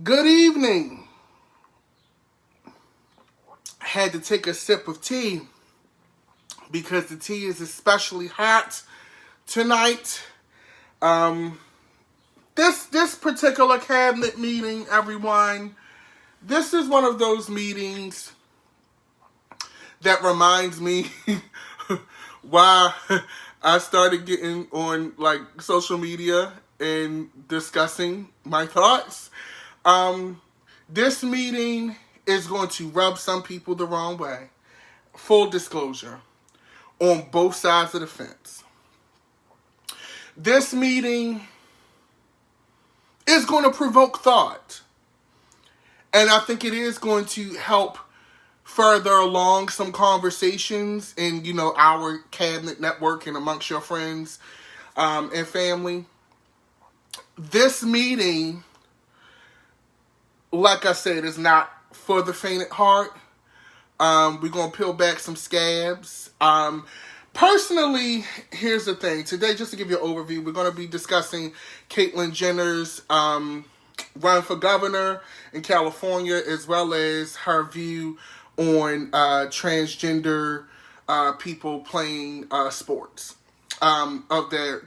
Good evening. Had to take a sip of tea because the tea is especially hot tonight. This particular cabinet meeting, everyone, this is one of those meetings that reminds me why I started getting on social media and discussing my thoughts. This meeting is going to rub some people the wrong way. Full disclosure, on both sides of the fence. This meeting is going to provoke thought. And I think it is going to help further along some conversations in, our cabinet network and amongst your friends and family. This meeting, like I said, is not for the faint at heart. We're going to peel back some scabs. Personally, here's the thing. Today, just to give you an overview, we're going to be discussing Caitlyn Jenner's run for governor in California, as well as her view on transgender people playing sports of their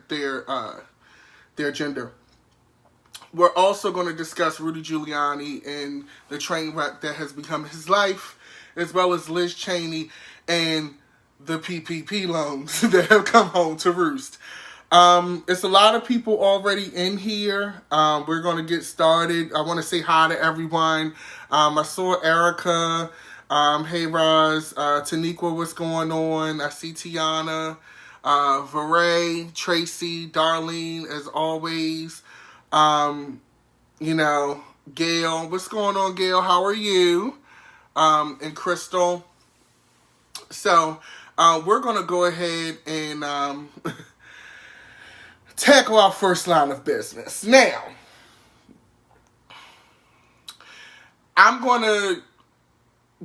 gender. We're also going to discuss Rudy Giuliani and the train wreck that has become his life, as well as Liz Cheney and the PPP loans that have come home to roost. It's a lot of people already in here. We're going to get started. I want to say hi to everyone. I saw Erica. Hey, Roz. Taniqua, what's going on? I see Tiana. Varay, Tracy, Darlene, as always. Gail. What's going on, Gail? How are you? And Crystal. So, we're going to go ahead and tackle our first line of business. Now, I'm going to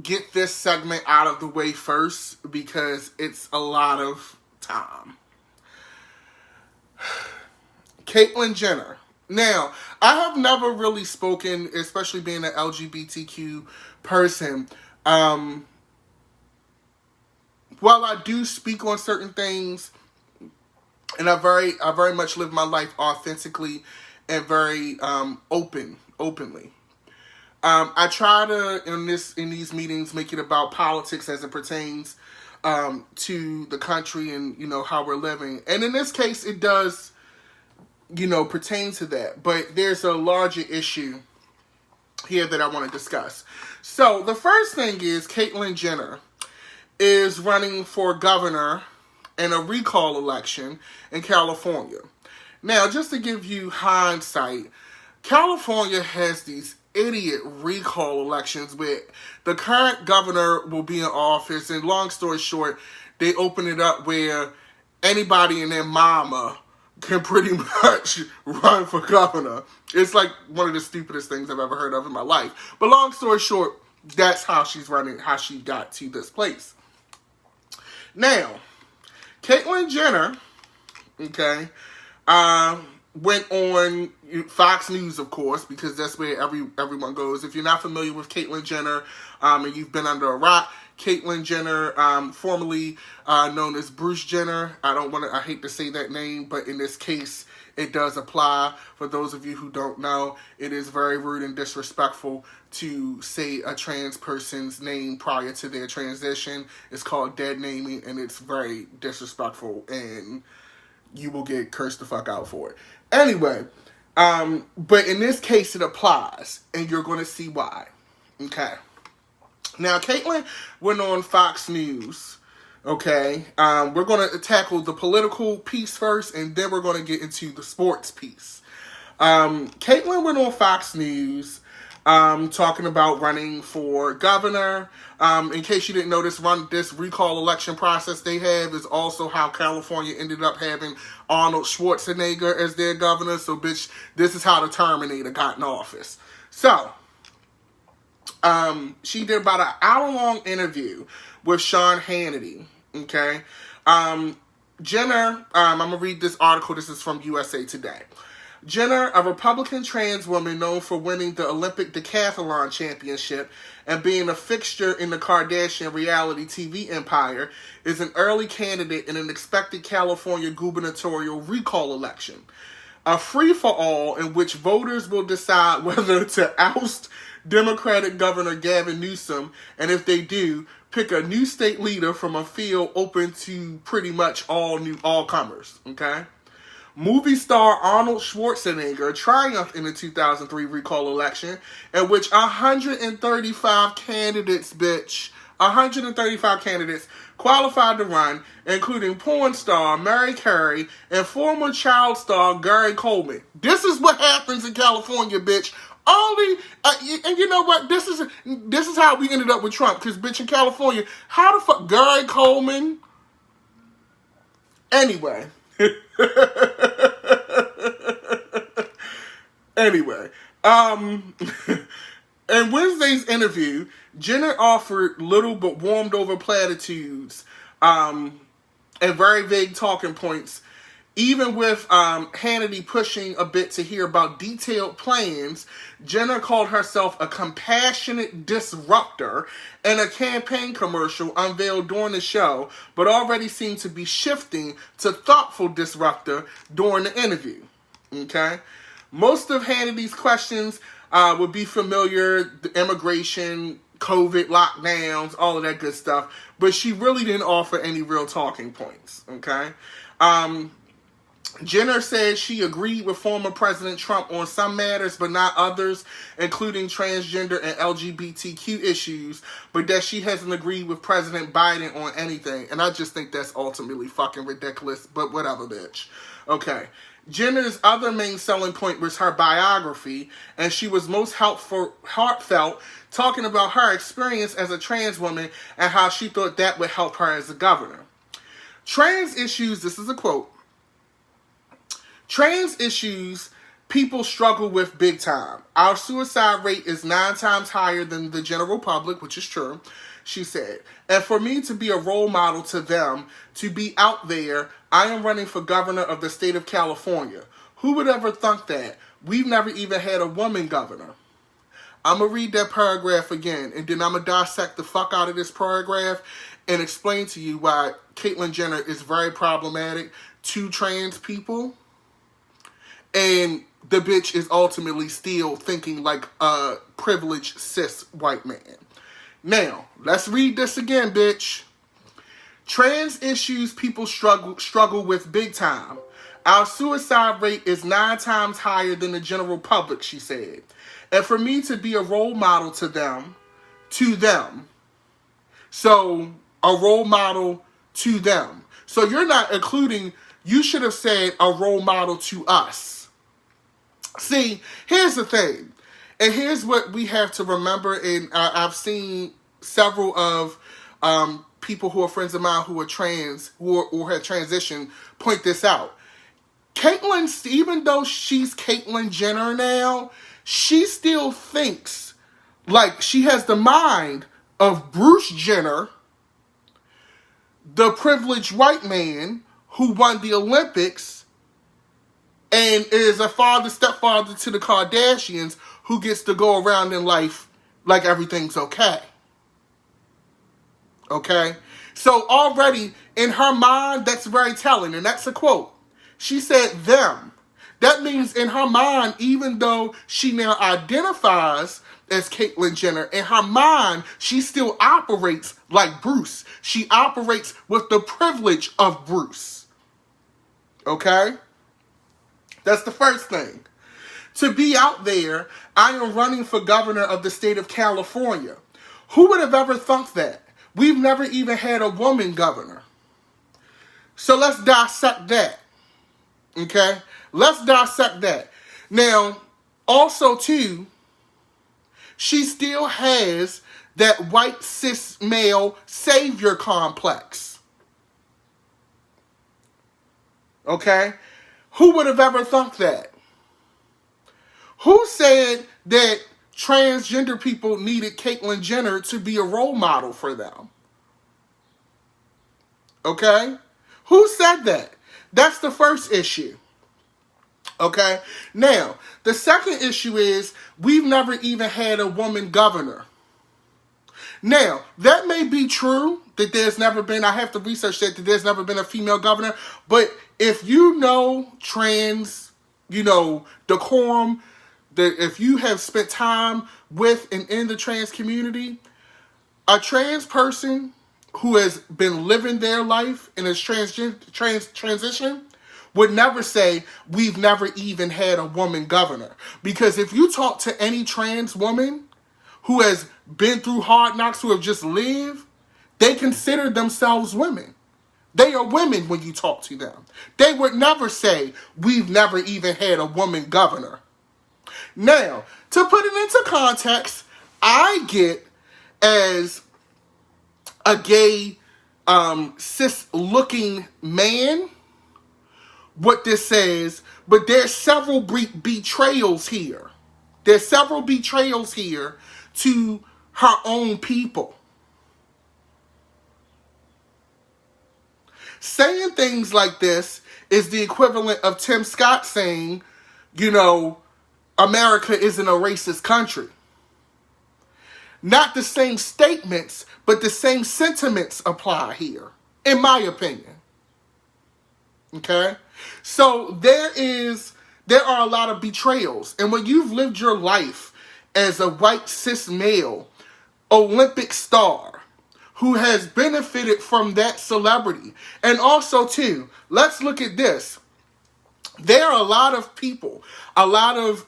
get this segment out of the way first because it's a lot of time. Caitlyn Jenner. Now, I have never really spoken, especially being an LGBTQ person. While I do speak on certain things, and I very much live my life authentically and very openly. I try to in these meetings make it about politics as it pertains to the country and how we're living. And in this case, it does pertain to that. But there's a larger issue here that I want to discuss. So the first thing is Caitlyn Jenner is running for governor in a recall election in California. Now, just to give you hindsight, California has these idiot recall elections where the current governor will be in office, and long story short, they open it up where anybody and their mama can pretty much run for governor. It's like one of the stupidest things I've ever heard of in my life. But long story short, that's how she's running, how she got to this place. Now, Caitlyn Jenner, went on Fox News, of course, because that's where everyone goes. If you're not familiar with Caitlyn Jenner, and you've been under a rock, Caitlyn Jenner, formerly known as Bruce Jenner. I hate to say that name, but in this case, it does apply. For those of you who don't know, it is very rude and disrespectful to say a trans person's name prior to their transition. It's called dead naming, and it's very disrespectful, and you will get cursed the fuck out for it. Anyway, but in this case, it applies, and you're going to see why. Okay. Now, Caitlyn went on Fox News, okay? We're going to tackle the political piece first, and then we're going to get into the sports piece. Caitlyn went on Fox News talking about running for governor. In case you didn't know, this recall election process they have is also how California ended up having Arnold Schwarzenegger as their governor. So, bitch, this is how the Terminator got in office. So, she did about an hour-long interview with Sean Hannity, okay? Jenner, I'm going to read this article. This is from USA Today. Jenner, a Republican trans woman known for winning the Olympic decathlon championship and being a fixture in the Kardashian reality TV empire, is an early candidate in an expected California gubernatorial recall election. A free-for-all in which voters will decide whether to oust Democratic Governor Gavin Newsom, and if they do, pick a new state leader from a field open to pretty much all comers. Okay? Movie star Arnold Schwarzenegger triumphed in the 2003 recall election, in which 135 candidates, 135 candidates qualified to run, including porn star Mary Carey and former child star Gary Coleman. This is what happens in California, bitch. And you know what? This is how we ended up with Trump. Because, bitch, in California, how the fuck Gary Coleman? Anyway. In Wednesday's interview, Jenner offered little but warmed over platitudes and very vague talking points. Even with Hannity pushing a bit to hear about detailed plans, Jenner called herself a compassionate disruptor in a campaign commercial unveiled during the show, but already seemed to be shifting to thoughtful disruptor during the interview. Okay? Most of Hannity's questions would be familiar, the immigration, COVID lockdowns, all of that good stuff, but she really didn't offer any real talking points. Okay? Jenner said she agreed with former President Trump on some matters, but not others, including transgender and LGBTQ issues, but that she hasn't agreed with President Biden on anything. And I just think that's ultimately fucking ridiculous, but whatever, bitch. Okay. Jenner's other main selling point was her biography, and she was most heartfelt, talking about her experience as a trans woman and how she thought that would help her as a governor. Trans issues, this is a quote, trans issues people struggle with big time. Our suicide rate is 9 times higher than the general public, which is true, she said. And for me to be a role model to them, to be out there, I am running for governor of the state of California. Who would ever thunk that? We've never even had a woman governor. I'm going to read that paragraph again, and then I'm going to dissect the fuck out of this paragraph and explain to you why Caitlyn Jenner is very problematic to trans people. And the bitch is ultimately still thinking like a privileged cis white man. Now, let's read this again, bitch. Trans issues people struggle with big time. Our suicide rate is 9 times higher than the general public, she said. And for me to be a role model to them. So, a role model to them. So you're not including, you should have said a role model to us. See, here's the thing, and here's what we have to remember, and I've seen several of people who are friends of mine who are trans, or have transitioned, point this out. Caitlyn, even though she's Caitlyn Jenner now, she still thinks like she has the mind of Bruce Jenner, the privileged white man who won the Olympics, and is a stepfather to the Kardashians, who gets to go around in life like everything's okay. Okay? So already, in her mind, that's very telling, and that's a quote. She said them. That means in her mind, even though she now identifies as Caitlyn Jenner, in her mind, she still operates like Bruce. She operates with the privilege of Bruce. Okay? That's the first thing. To be out there, I am running for governor of the state of California. Who would have ever thunk that? We've never even had a woman governor. So let's dissect that. Okay? Let's dissect that. Now, also too, she still has that white cis male savior complex. Okay? Who would have ever thunk that? Who said that transgender people needed Caitlyn Jenner to be a role model for them? Okay? Who said that? That's the first issue. Okay? Now, the second issue is we've never even had a woman governor. Now, that may be true, that there's never been, I have to research that there's never been a female governor, but if you know trans, decorum, if you have spent time with and in the trans community, a trans person who has been living their life and is transition would never say, we've never even had a woman governor. Because if you talk to any trans woman who has been through hard knocks, who have just lived, they consider themselves women. They are women when you talk to them. They would never say, we've never even had a woman governor. Now, to put it into context, I get as a gay, cis-looking man what this says, but there's several betrayals here. There's several betrayals here to her own people. Saying things like this is the equivalent of Tim Scott saying, America isn't a racist country. Not the same statements, but the same sentiments apply here, in my opinion. Okay? So there are a lot of betrayals. And when you've lived your life as a white cis male, Olympic star, who has benefited from that celebrity, and also too, let's look at this. There are a lot of people, a lot of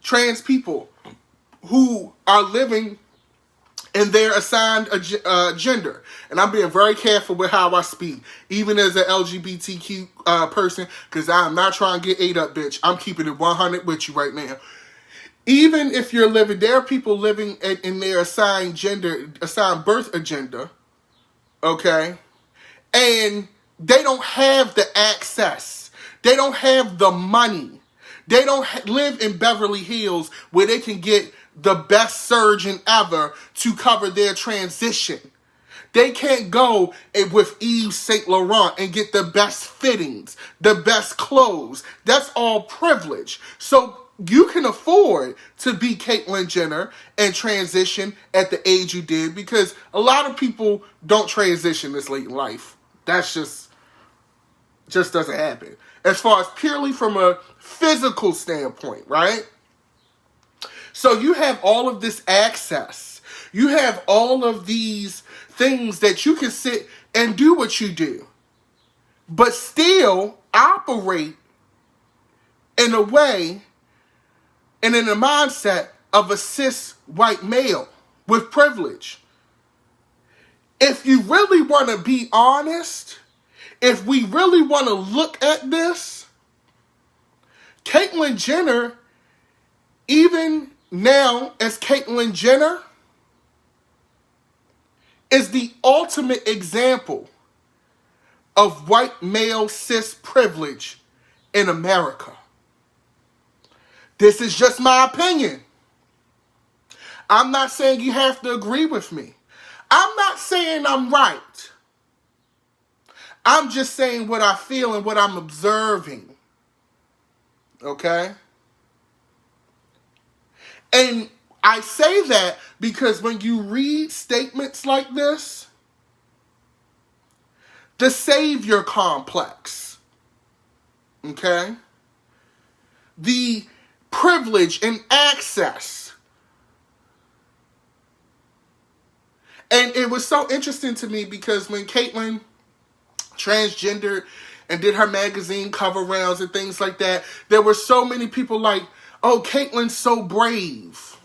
trans people who are living in their assigned gender. And I'm being very careful with how I speak, even as an LGBTQ person, because I'm not trying to get ate up, bitch. I'm keeping it 100 with you right now. Even if you're living, there are people living in their assigned gender, assigned birth agenda, okay? And they don't have the access. They don't have the money. They don't live in Beverly Hills where they can get the best surgeon ever to cover their transition. They can't go with Yves Saint Laurent and get the best fittings, the best clothes. That's all privilege. So you can afford to be Caitlyn Jenner and transition at the age you did, because a lot of people don't transition this late in life. That's just doesn't happen. As far as purely from a physical standpoint, right? So you have all of this access. You have all of these things that you can sit and do what you do, but still operate in a way and in the mindset of a cis white male with privilege. If you really want to be honest, if we really want to look at this, Caitlyn Jenner, even now as Caitlyn Jenner, is the ultimate example of white male cis privilege in America. This is just my opinion. I'm not saying you have to agree with me. I'm not saying I'm right. I'm just saying what I feel and what I'm observing. Okay? And I say that because when you read statements like this, the savior complex, okay? The privilege and access. And it was so interesting to me because when Caitlyn transgendered and did her magazine cover rounds and things like that, there were so many people like, oh, Caitlyn's so brave.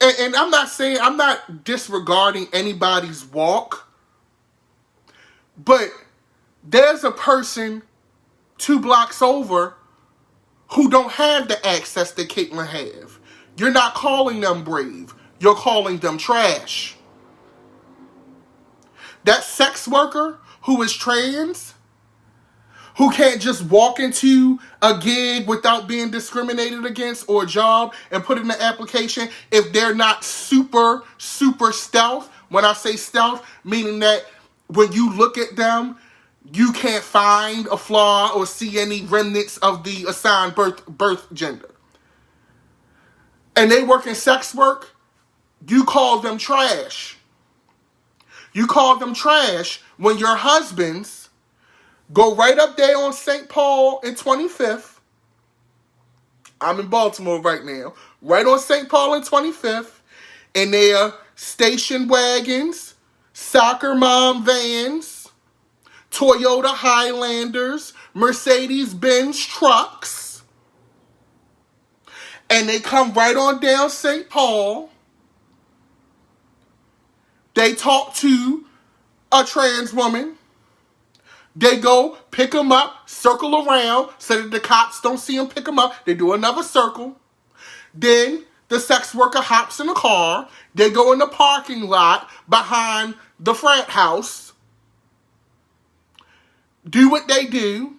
And I'm not disregarding anybody's walk, but there's a person 2 blocks over who don't have the access that Caitlyn have. You're not calling them brave. You're calling them trash. That sex worker who is trans, who can't just walk into a gig without being discriminated against or a job and put in the application if they're not super, super stealth. When I say stealth, meaning that when you look at them, you can't find a flaw or see any remnants of the assigned birth gender. And they work in sex work, you call them trash. You call them trash when your husbands go right up there on St. Paul and 25th. I'm in Baltimore right now. Right on St. Paul and 25th. And their station wagons, soccer mom vans, Toyota Highlanders, Mercedes-Benz trucks. And they come right on down St. Paul. They talk to a trans woman. They go pick them up, circle around so that the cops don't see them pick them up. They do another circle. Then the sex worker hops in a car. They go in the parking lot behind the frat house. Do what they do.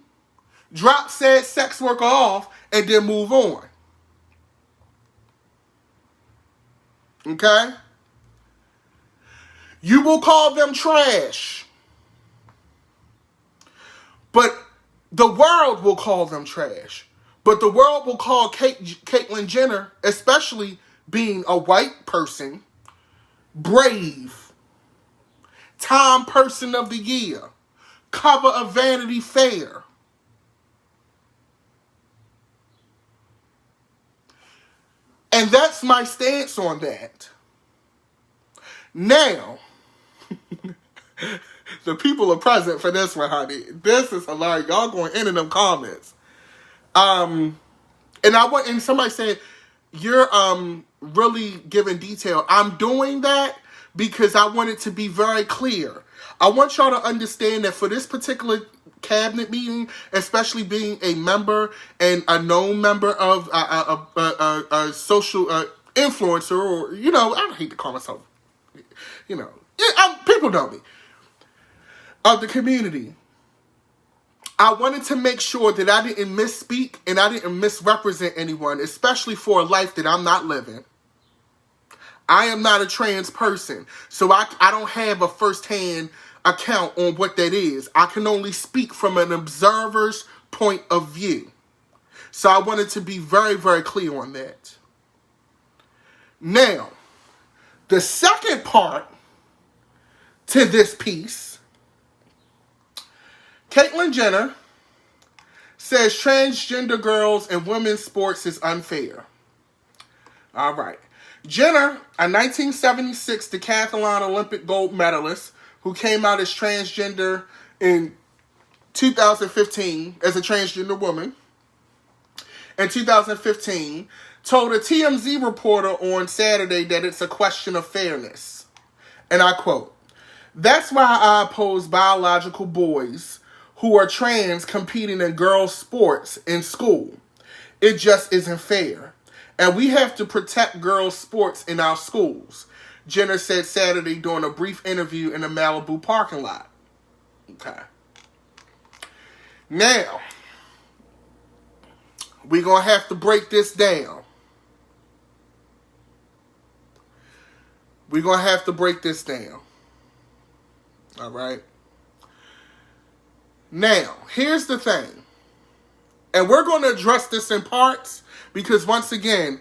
Drop said sex worker off and then move on. Okay? You will call them trash. But the world will call them trash. But the world will call Caitlyn Jenner, especially being a white person, brave, Time Person of the Year, cover of Vanity Fair. And that's my stance on that. Now, the people are present for this one, honey. This is hilarious. Y'all going in them comments. And somebody said, you're really giving detail. I'm doing that because I want it to be very clear. I want y'all to understand that for this particular cabinet meeting, especially being a member and a known member of a social influencer, or, I don't hate to call myself, people know me, of the community. I wanted to make sure that I didn't misspeak and I didn't misrepresent anyone, especially for a life that I'm not living. I am not a trans person, so I don't have a firsthand account on what that is. I can only speak from an observer's point of view. So I wanted to be very, very clear on that. Now, the second part to this piece, Caitlyn Jenner says transgender girls in women's sports is unfair. All right. Jenner, a 1976 decathlon Olympic gold medalist who came out as transgender in 2015 as a transgender woman, in 2015, told a TMZ reporter on Saturday that it's a question of fairness. And I quote, "That's why I oppose biological boys who are trans competing in girls' sports in school. It just isn't fair. And we have to protect girls' sports in our schools," Jenner said Saturday during a brief interview in a Malibu parking lot. Okay. Now, we're going to have to break this down. We're going to have to break this down. All right? Now, here's the thing. And we're going to address this in parts because, once again,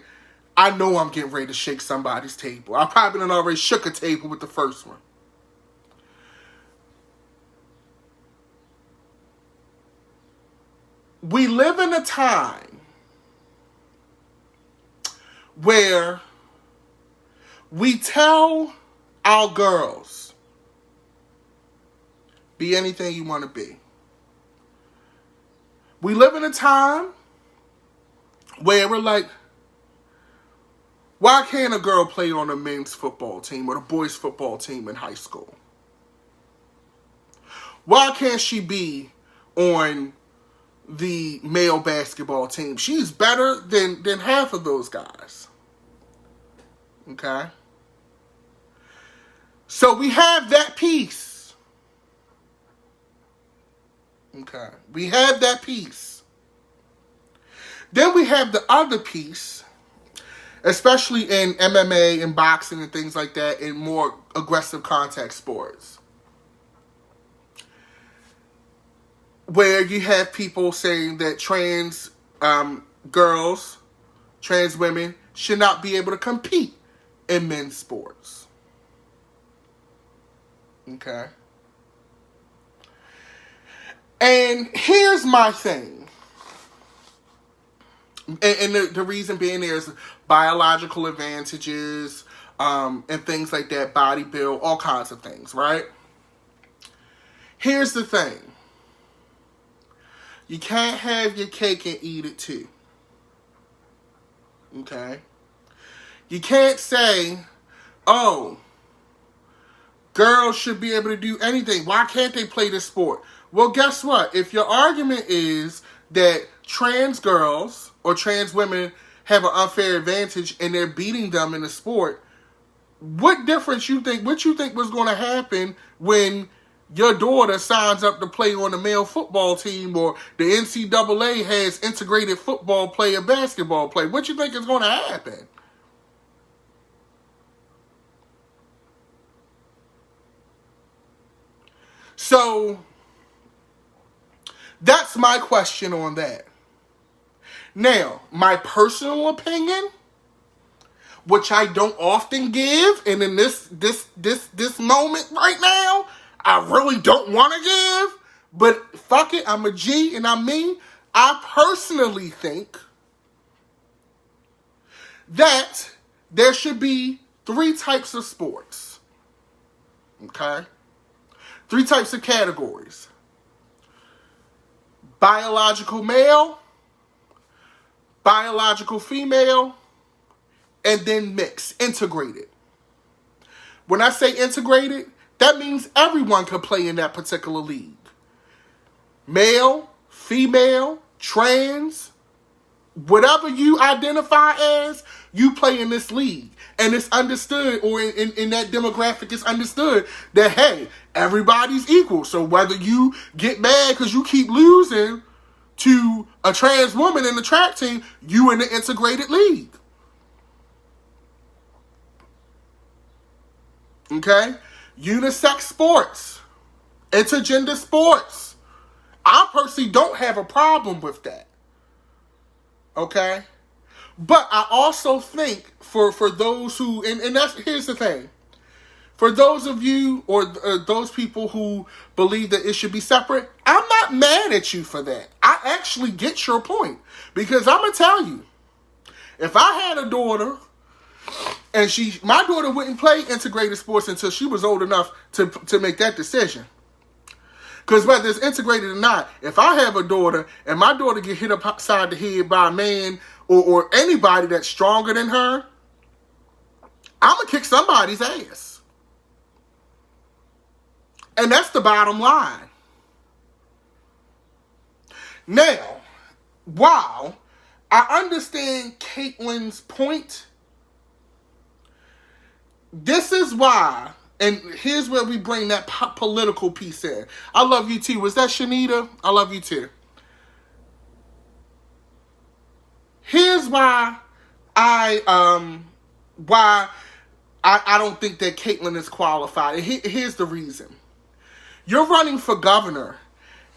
I know I'm getting ready to shake somebody's table. I probably done already shook a table with the first one. We live in a time where we tell our girls, be anything you want to be. We live in a time where we're like, why can't a girl play on a men's football team or the boys' football team in high school? Why can't she be on the male basketball team? She's better than half of those guys. Okay? So we have that piece. Okay? We have that piece. Then we have the other piece, especially in MMA and boxing and things like that, in more aggressive contact sports. where you have people saying that trans girls, trans women should not be able to compete in men's sports. Okay. And here's my thing. And the reason being there's biological advantages and things like that, body build, all kinds of things, right? Here's the thing. You can't have your cake and eat it too. Okay? You can't say, oh, girls should be able to do anything. Why can't they play this sport? Well, guess what? If your argument is that trans girls or trans women have an unfair advantage and they're beating them in the sport, what difference what you think was going to happen when your daughter signs up to play on the male football team or the NCAA has integrated football play or basketball play? What you think is going to happen? So, that's my question on that. Now, my personal opinion, which I don't often give, and in this moment right now, I really don't want to give, but fuck it, I'm a G and I'm me. I personally think that there should be 3 types of sports. Okay? 3 types of categories. Biological male, biological female, and then mixed, integrated. When I say integrated, that means everyone can play in that particular league. Male, female, trans, whatever you identify as, you play in this league. And it's understood, or in that demographic, it's understood that, hey, everybody's equal. So whether you get mad because you keep losing to a trans woman in the track team, you in the integrated league. Okay? Unisex sports. Intergender sports. I personally don't have a problem with that. Okay? But I also think for those who, and here's the thing. For those of you or those people who believe that it should be separate, I'm not mad at you for that. I actually get your point. Because I'm going to tell you, if I had a daughter and my daughter wouldn't play integrated sports until she was old enough to make that decision. Because whether it's integrated or not, if I have a daughter and my daughter get hit upside the head by a man or anybody that's stronger than her, I'm going to kick somebody's ass. And that's the bottom line. Now, while I understand Caitlyn's point, this is why, and here's where we bring that political piece in. I love you too. Was that Shanita? I love you too. Here's why I don't think that Caitlyn is qualified. Here's the reason. You're running for governor,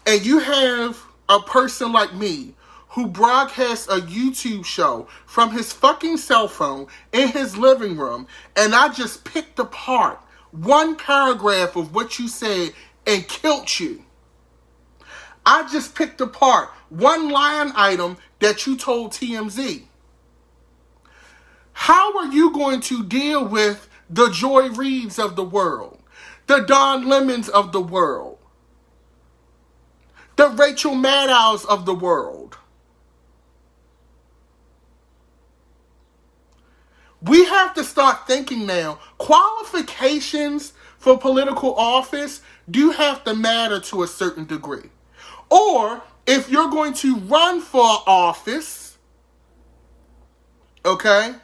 and you have a person like me who broadcasts a YouTube show from his fucking cell phone in his living room, and I just picked apart one paragraph of what you said and killed you. I just picked apart one line item that you told TMZ. How are you going to deal with the Joy Reids of the world, the Don Lemons of the world, the Rachel Maddows of the world? We have to start thinking now. Qualifications for political office do have to matter to a certain degree. Or if you're going to run for office, okay?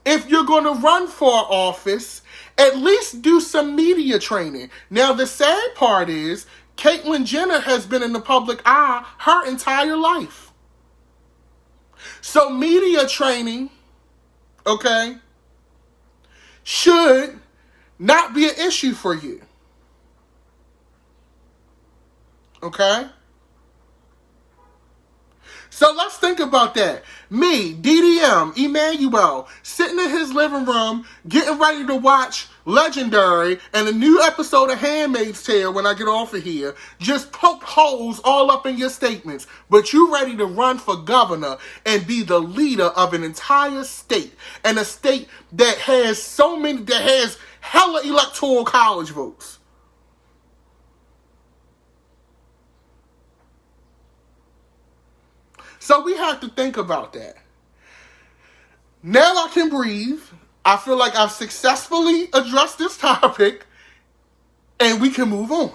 If you're going to run for office, at least do some media training. Now, the sad part is, Caitlyn Jenner has been in the public eye her entire life. So media training, okay, should not be an issue for you. Okay? So let's think about that. Me, DDM, Emmanuel, sitting in his living room, getting ready to watch Legendary and a new episode of Handmaid's Tale when I get off of here, just poke holes all up in your statements. But you ready to run for governor and be the leader of an entire state, and a state that has hella electoral college votes. So we have to think about that. Now I can breathe. I feel like I've successfully addressed this topic, and we can move on.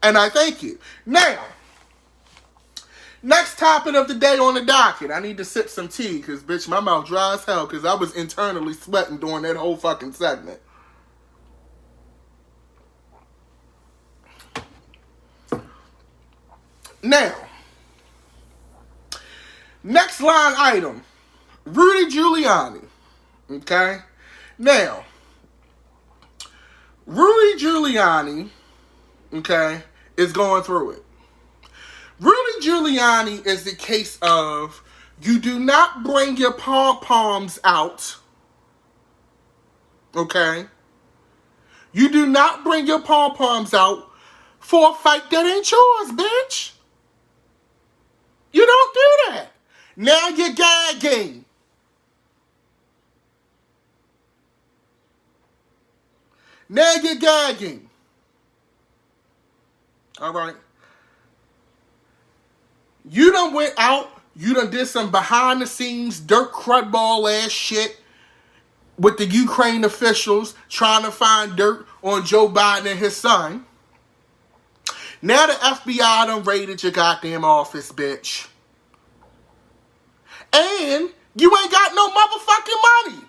And I thank you. Now, next topic of the day on the docket. I need to sip some tea because, bitch, my mouth dry as hell because I was internally sweating during that whole fucking segment. Now, next line item, Rudy Giuliani. Okay? Now, Rudy Giuliani, okay, is going through it. Rudy Giuliani is the case of you do not bring your pom-poms out. Okay? You do not bring your pom-poms out for a fight that ain't yours, bitch. You don't do that. Now you're gagging. Now you're gagging. All right. You done went out. You done did some behind the scenes dirt crudball ass shit with the Ukraine officials trying to find dirt on Joe Biden and his son. Now the FBI done raided your goddamn office, bitch. And you ain't got no motherfucking money.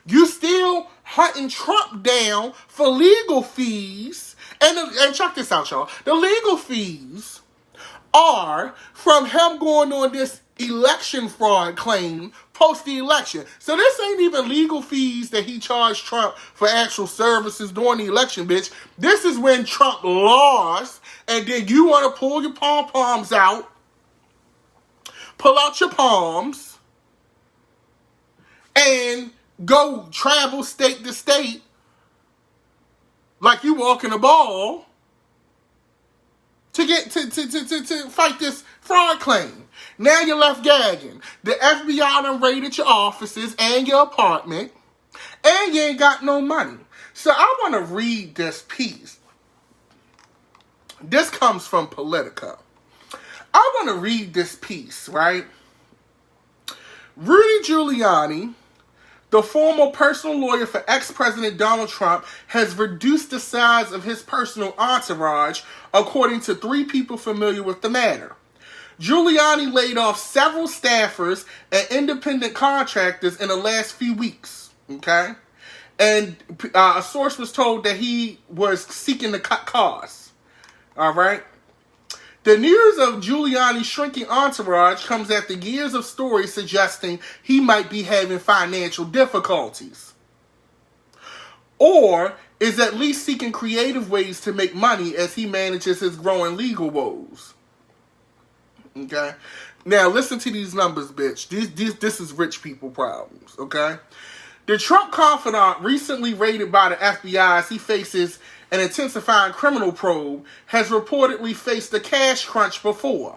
You still hunting Trump down for legal fees. And check this out, y'all. The legal fees are from him going on this election fraud claim post the election. So this ain't even legal fees that he charged Trump for actual services during the election, bitch. This is when Trump lost, and then you want to pull your pom-poms out. Pull out your palms and go travel state to state like you walking a ball to get to fight this fraud claim. Now you're left gagging. The FBI done raided your offices and your apartment, and you ain't got no money. So I want to read this piece. This comes from Politico. I want to read this piece, right? Rudy Giuliani, the former personal lawyer for ex-President Donald Trump, has reduced the size of his personal entourage, according to 3 people familiar with the matter. Giuliani laid off several staffers and independent contractors in the last few weeks, okay? And a source was told that he was seeking to cut costs, all right? The news of Giuliani's shrinking entourage comes after years of stories suggesting he might be having financial difficulties, or is at least seeking creative ways to make money as he manages his growing legal woes. Okay? Now, listen to these numbers, bitch. This is rich people problems, okay? The Trump confidant, recently raided by the FBI as he faces an intensifying criminal probe, has reportedly faced a cash crunch before,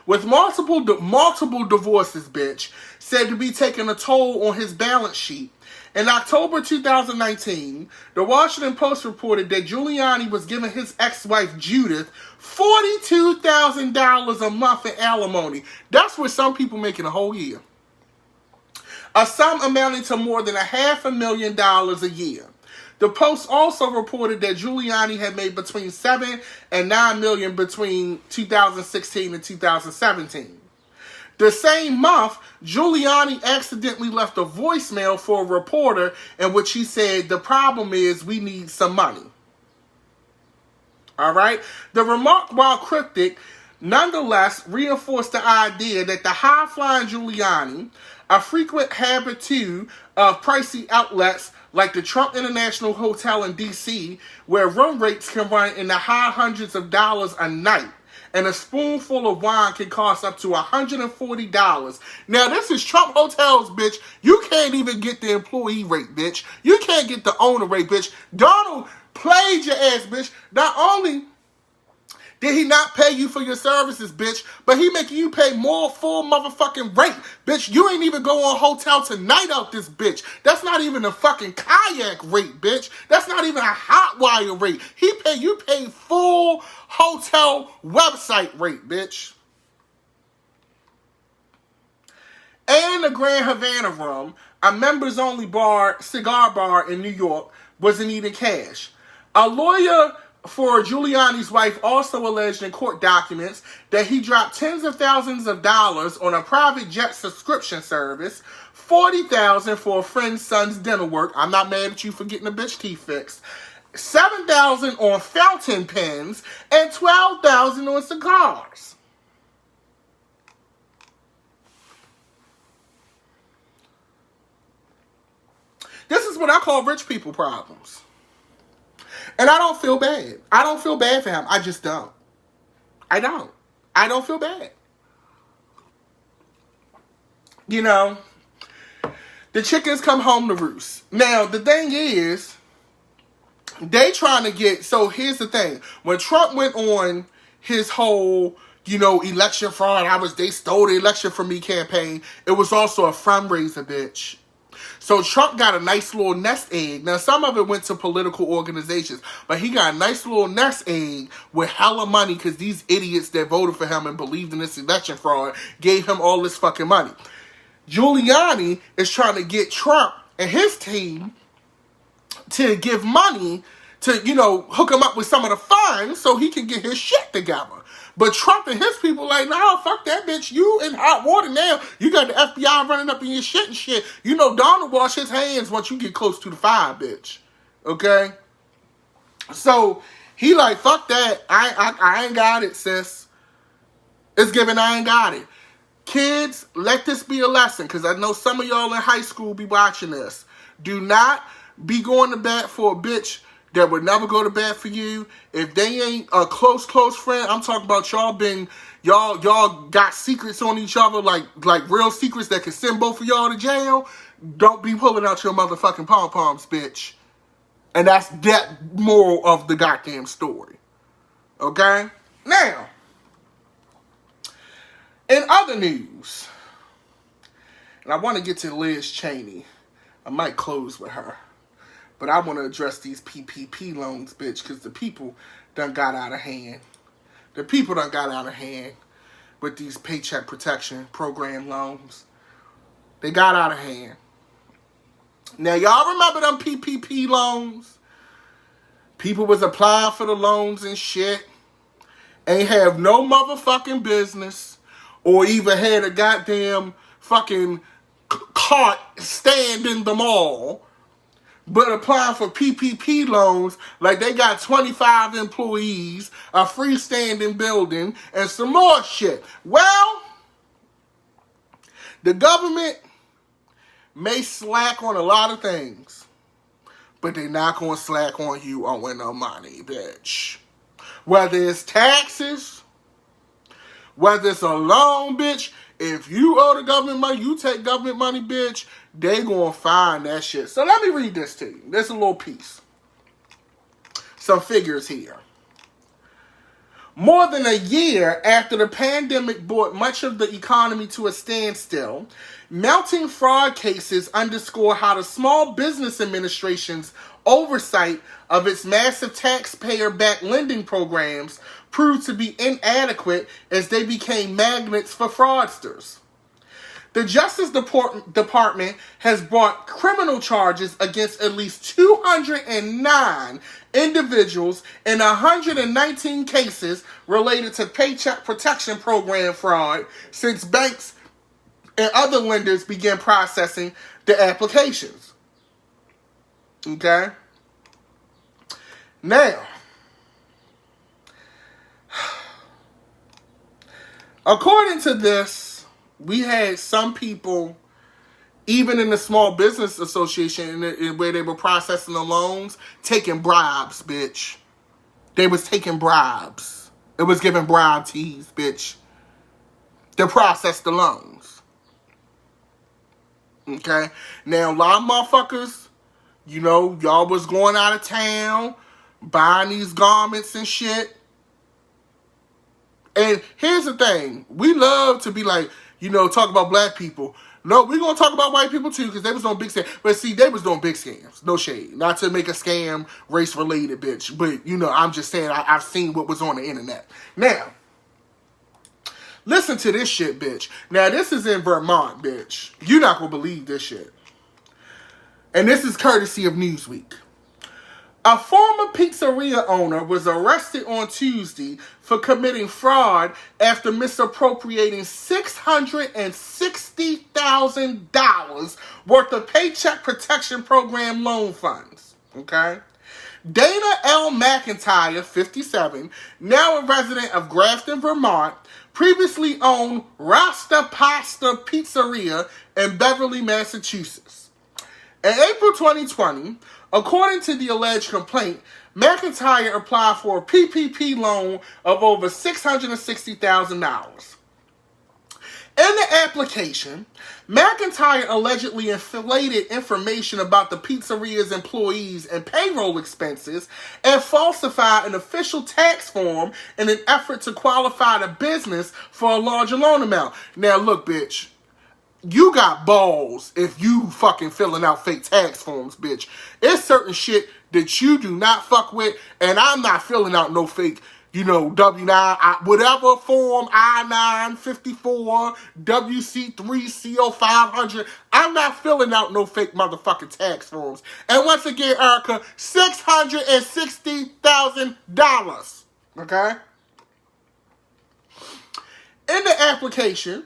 with multiple divorces, bitch, said to be taking a toll on his balance sheet. In October 2019, the Washington Post reported that Giuliani was giving his ex-wife Judith $42,000 a month in alimony. That's what some people make in a whole year. A sum amounting to more than $500,000 a year. The Post also reported that Giuliani had made between $7 and $9 million between 2016 and 2017. The same month, Giuliani accidentally left a voicemail for a reporter in which he said, "The problem is we need some money." All right? The remark, while cryptic, nonetheless reinforced the idea that the high-flying Giuliani, a frequent habitué of pricey outlets like the Trump International Hotel in D.C., where room rates can run in the high hundreds of dollars a night, and a spoonful of wine can cost up to $140. Now, this is Trump Hotels, bitch. You can't even get the employee rate, bitch. You can't get the owner rate, bitch. Donald played your ass, bitch. Not only did he not pay you for your services, bitch, but he making you pay more full motherfucking rate. Bitch, you ain't even go on Hotel Tonight out this bitch. That's not even a fucking kayak rate, bitch. That's not even a hot wire rate. You pay full hotel website rate, bitch. And the Grand Havana Room, a members-only cigar bar in New York, wasn't eating cash. A lawyer for Giuliani's wife also alleged in court documents that he dropped tens of thousands of dollars on a private jet subscription service, $40,000 for a friend's son's dental work. I'm not mad at you for getting a bitch teeth fixed. $7,000 on fountain pens and $12,000 on cigars. This is what I call rich people problems. And I don't feel bad. I don't feel bad for him. I just don't. I don't. I don't feel bad. You know, the chickens come home to roost. Now, the thing is, they trying to get, so here's the thing. When Trump went on his whole, election fraud, they stole the election from me campaign, it was also a fundraiser, bitch. So Trump got a nice little nest egg. Now, some of it went to political organizations, but he got a nice little nest egg with hella money because these idiots that voted for him and believed in this election fraud gave him all this fucking money. Giuliani is trying to get Trump and his team to give money to, hook him up with some of the funds so he can get his shit together. But Trump and his people like, nah, fuck that bitch. You in hot water now. You got the FBI running up in your shit and shit. Donald wash his hands once you get close to the fire, bitch. Okay? So, he like, fuck that. I ain't got it, sis. It's given I ain't got it. Kids, let this be a lesson, because I know some of y'all in high school be watching this. Do not be going to bat for a bitch that would never go to bat for you. If they ain't a close friend, I'm talking about y'all got secrets on each other, like real secrets that can send both of y'all to jail. Don't be pulling out your motherfucking pom-poms, bitch. And that's that moral of the goddamn story. Okay? Now, in other news, and I want to get to Liz Cheney. I might close with her. But I want to address these PPP loans, bitch, because the people done got out of hand. The people done got out of hand with these Paycheck Protection Program loans. They got out of hand. Now, y'all remember them PPP loans? People was applying for the loans and shit. Ain't have no motherfucking business. Or even had a goddamn fucking cart stand in the mall. But applying for PPP loans like they got 25 employees, a freestanding building, and some more shit. Well, the government may slack on a lot of things, but they're not going to slack on you owing no money, bitch. Whether it's taxes, whether it's a loan, bitch, if you owe the government money, you take government money, bitch, they gonna find that shit. So let me read this to you. There's a little piece. Some figures here. More than a year after the pandemic brought much of the economy to a standstill, mounting fraud cases underscore how the Small Business Administration's oversight of its massive taxpayer-backed lending programs proved to be inadequate as they became magnets for fraudsters. The Justice Department has brought criminal charges against at least 209 individuals in 119 cases related to Paycheck Protection Program fraud since banks and other lenders began processing the applications. Okay? Now, according to this, we had some people even in the Small Business Association, where they were processing the loans, taking bribes, bitch. They was taking bribes. It was giving bribe teas, bitch, to process the loans. Okay? Now, a lot of motherfuckers, you know, y'all was going out of town, buying these garments and shit. And here's the thing. We love to be like, you know, talk about black people. No, we're going to talk about white people too, because they was doing big scams. But see, they was doing big scams. No shade. Not to make a scam race-related, bitch. But, you know, I'm just saying I've seen what was on the internet. Now, listen to this shit, bitch. Now, this is in Vermont, bitch. You're not going to believe this shit. And this is courtesy of Newsweek. A former pizzeria owner was arrested on Tuesday for committing fraud after misappropriating $660,000 worth of Paycheck Protection Program loan funds. Okay? Dana L. McIntyre, 57, now a resident of Grafton, Vermont, previously owned Rasta Pasta Pizzeria in Beverly, Massachusetts. In April 2020, according to the alleged complaint, McIntyre applied for a PPP loan of over $660,000. In the application, McIntyre allegedly inflated information about the pizzeria's employees and payroll expenses and falsified an official tax form in an effort to qualify the business for a larger loan amount. Now, look, bitch. You got balls if you fucking filling out fake tax forms, bitch. It's certain shit that you do not fuck with, and I'm not filling out no fake, you know, W-9, whatever form, I-9, 54, WC3, CO500. I'm not filling out no fake motherfucking tax forms. And once again, Erica, $660,000. Okay? In the application,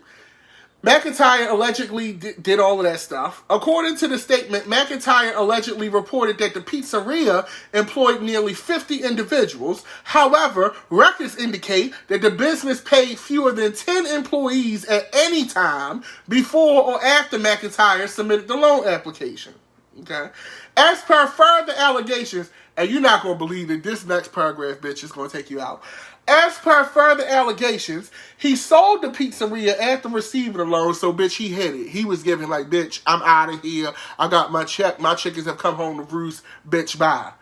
McIntyre allegedly did all of that stuff. According to the statement, McIntyre allegedly reported that the pizzeria employed nearly 50 individuals. However, records indicate that the business paid fewer than 10 employees at any time before or after McIntyre submitted the loan application. Okay? As per further allegations, and you're not going to believe that this next paragraph, bitch, is going to take you out. As per further allegations, he sold the pizzeria after receiving the loan, so bitch, he hid it. He was giving like, bitch, I'm out of here. I got my check. My chickens have come home to roost. Bitch, bye.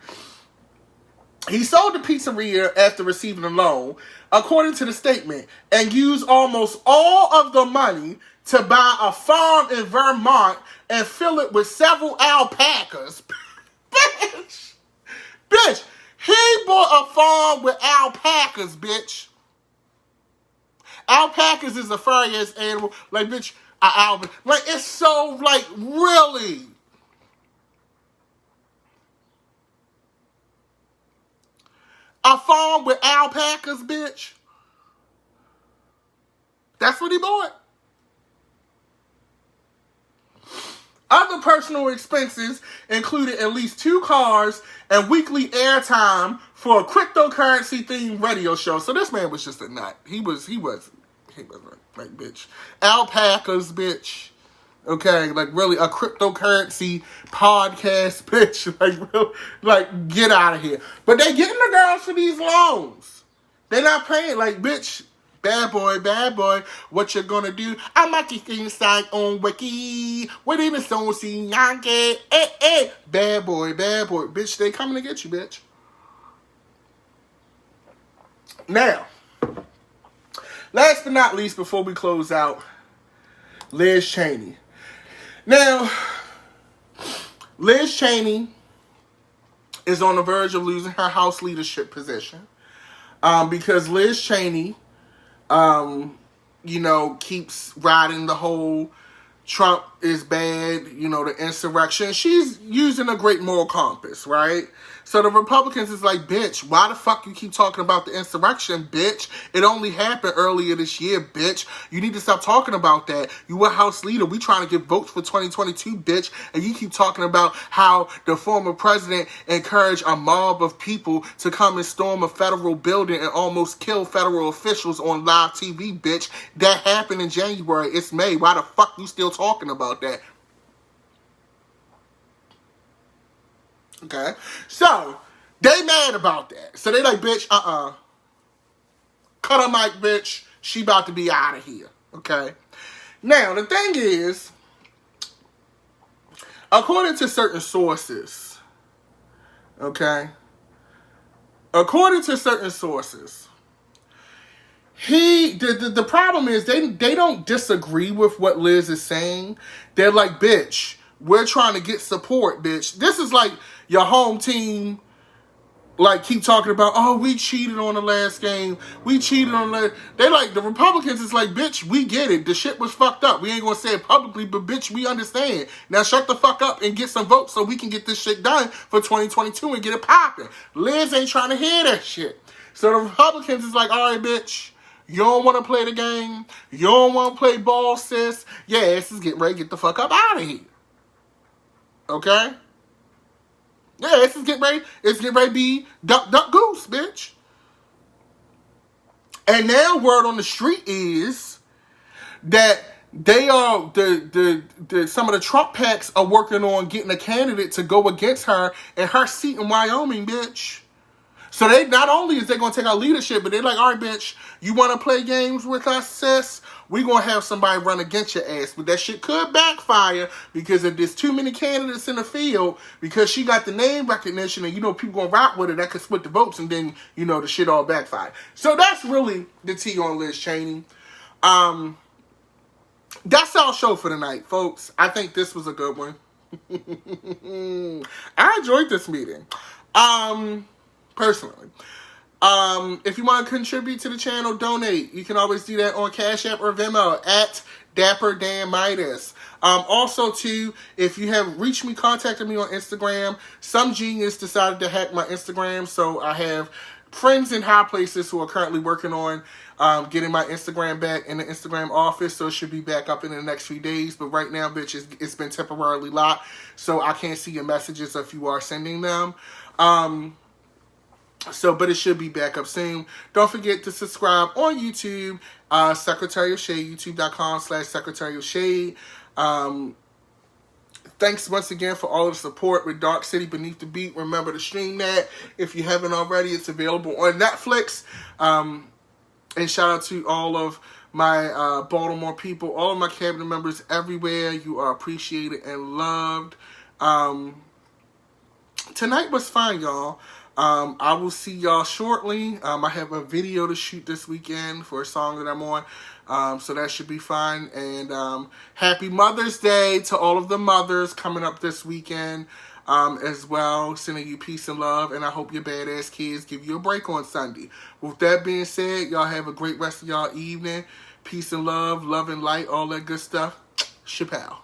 He sold the pizzeria after receiving the loan, according to the statement, and used almost all of the money to buy a farm in Vermont and fill it with several alpacas. Bitch! Bitch! He bought a farm with alpacas, bitch. Alpacas is the furriest animal. Like, bitch, like, it's so, like, really. A farm with alpacas, bitch. That's what he bought. Other personal expenses included at least 2 cars and weekly airtime for a cryptocurrency-themed radio show. So this man was just a nut. He was like, bitch. Alpacas, bitch. Okay, like really a cryptocurrency podcast, bitch. Like get out of here. But they getting the girls for these loans. They're not paying. Like, bitch. Bad boy, what you gonna do? I'm at the inside on Wiki. What in the song see Yankee? Bad boy, bitch, they coming to get you, bitch. Now, last but not least, before we close out, Liz Cheney. Now, Liz Cheney is on the verge of losing her House leadership position because Liz Cheney keeps riding the whole Trump is bad, the insurrection. She's using a great moral compass, right? So the Republicans is like, bitch, why the fuck you keep talking about the insurrection, bitch? It only happened earlier this year, bitch. You need to stop talking about that. You a House leader. We trying to get votes for 2022, bitch. And you keep talking about how the former president encouraged a mob of people to come and storm a federal building and almost kill federal officials on live TV, bitch. That happened in January. It's May. Why the fuck you still talking about that? Okay? So, they mad about that. So they like, bitch, cut her mic, bitch. She about to be out of here. Okay? Now, the thing is, according to certain sources, okay? According to certain sources, the problem is they don't disagree with what Liz is saying. They're like, bitch, we're trying to get support, bitch. This is like your home team, like, keep talking about, oh, we cheated on the last game. We cheated on the... They like, the Republicans is like, bitch, we get it. The shit was fucked up. We ain't gonna say it publicly, but bitch, we understand. Now shut the fuck up and get some votes so we can get this shit done for 2022 and get it popping. Liz ain't trying to hear that shit. So the Republicans is like, all right, bitch, you don't want to play the game. You don't want to play ball, sis. Yeah, this is getting ready to get the fuck up out of here. Okay? Yeah, this is getting ready. It's getting ready to be duck, duck, goose, bitch. And now word on the street is that they are some of the Trump PACs are working on getting a candidate to go against her in her seat in Wyoming, bitch. So they not only is they gonna take our leadership, but they're like, all right, bitch, you want to play games with us, sis? We gonna have somebody run against your ass, but that shit could backfire because if there's too many candidates in the field, because she got the name recognition and people gonna rock with her, that could split the votes, and then the shit all backfire. So that's really the tea on Liz Cheney. That's our show for tonight, folks. I think this was a good one. I enjoyed this meeting. Personally. If you want to contribute to the channel, donate. You can always do that on Cash App or Venmo at Dapper Dan Midas. Also, too, if you have reached me, contacted me on Instagram. Some genius decided to hack my Instagram, so I have friends in high places who are currently working on getting my Instagram back in the Instagram office, so it should be back up in the next few days. But right now, bitch, it's been temporarily locked, so I can't see your messages if you are sending them. But it should be back up soon. Don't forget to subscribe on YouTube, Secretary of Shade, youtube.com/Secretary of Shade. Thanks once again for all of the support with Dark City Beneath the Beat. Remember to stream that. If you haven't already, it's available on Netflix. And shout out to all of my Baltimore people, all of my cabinet members everywhere. You are appreciated and loved. Tonight was fun, y'all. I will see y'all shortly. I have a video to shoot this weekend for a song that I'm on. So that should be fun. And happy Mother's Day to all of the mothers coming up this weekend as well. Sending you peace and love. And I hope your badass kids give you a break on Sunday. With that being said, y'all have a great rest of y'all evening. Peace and love and light, all that good stuff. Chappelle.